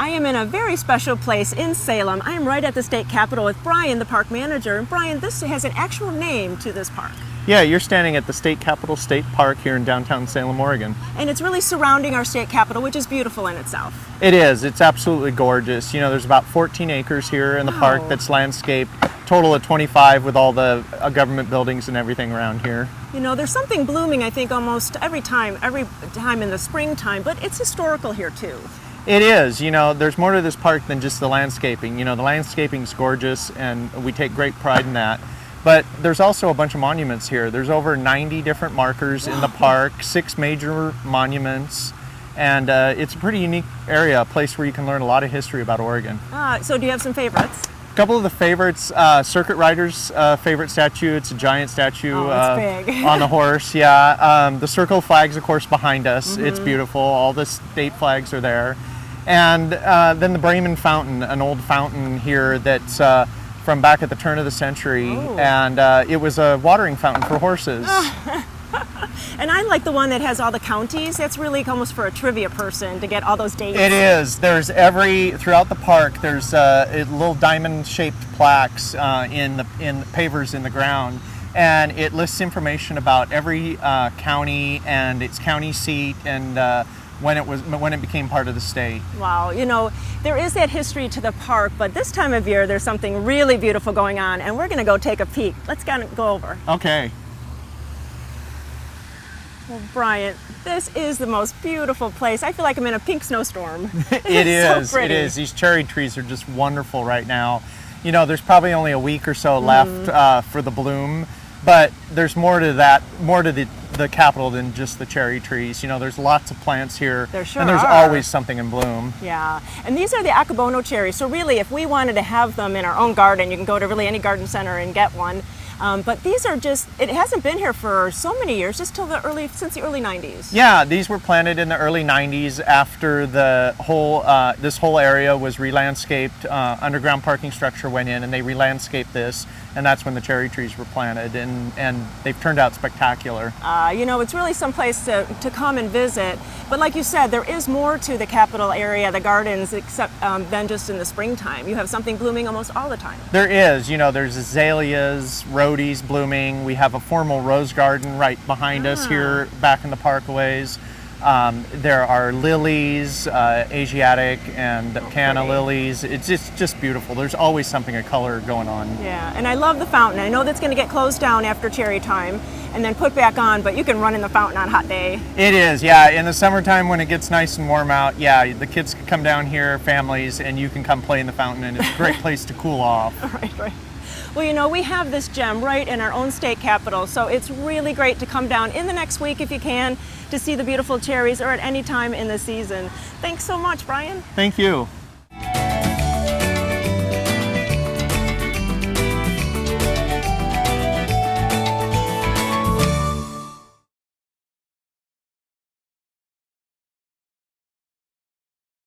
I am in a very special place in Salem. I am right at the state capitol with Brian, the park manager. And Brian, this has an actual name to this park. Yeah, you're standing at the State Capitol State Park here in downtown Salem, Oregon. And it's really surrounding our state capitol, which is beautiful in itself. It is. It's absolutely gorgeous. You know, there's about 14 acres here in the park that's landscaped, total of 25 with all the government buildings and everything around here. You know, there's something blooming, I think, almost every time in the springtime, but it's historical here too. It is. You know, there's more to this park than just the landscaping. You know, the landscaping's gorgeous and we take great pride in that. But there's also a bunch of monuments here. There's over 90 different markers in the park, 6 major monuments, and it's a pretty unique area, a place where you can learn a lot of history about Oregon. So do you have some favorites? A couple of the favorites, Circuit Rider's favorite statue. It's a giant statue it's big. on the horse, yeah. The circle flags, of course, behind us. It's beautiful. All the state flags are there. And then the Bremen Fountain, an old fountain here that's from back at the turn of the century, and it was a watering fountain for horses. And I like the one that has all the counties. That's really almost for a trivia person to get all those dates. It is. There's throughout the park. There's little diamond-shaped plaques in pavers in the ground, and it lists information about every county and its county seat and when it became part of the state. Wow, you know, there is that history to the park, but this time of year there's something really beautiful going on, and we're going to go take a peek. Let's go over. Okay. Well, Brian, this is the most beautiful place. I feel like I'm in a pink snowstorm. It is. So pretty. It is. These cherry trees are just wonderful right now. You know, there's probably only a week or so left for the bloom, but there's more to the capitol than just the cherry trees. You know, there's lots of plants here, There sure and there's are. always something in bloom. Yeah, and these are the Akabono cherries. So really, if we wanted to have them in our own garden, you can go to really any garden center and get one. But these are it hasn't been here for so many years, just since the early 90s. Yeah, these were planted in the early 90s after the whole this whole area was re-landscaped. Underground parking structure went in and they re-landscaped this, and that's when the cherry trees were planted, and they've turned out spectacular. You know, it's really some place to come and visit. But like you said, there is more to the Capitol area, the gardens, except than just in the springtime. You have something blooming almost all the time. There is. You know, there's azaleas, rhodies blooming. We have a formal rose garden right behind us here back in the parkways. There are lilies, Asiatic and canna lilies. It's just beautiful. There's always something of color going on. Yeah, and I love the fountain. I know that's going to get closed down after cherry time and then put back on, but you can run in the fountain on a hot day. It is, yeah. In the summertime when it gets nice and warm out, yeah, the kids can come down here, families, and you can come play in the fountain, and it's a great place to cool off. Right. Well, you know, we have this gem right in our own state capitol, so it's really great to come down in the next week if you can to see the beautiful cherries or at any time in the season. Thanks so much, Brian. Thank you.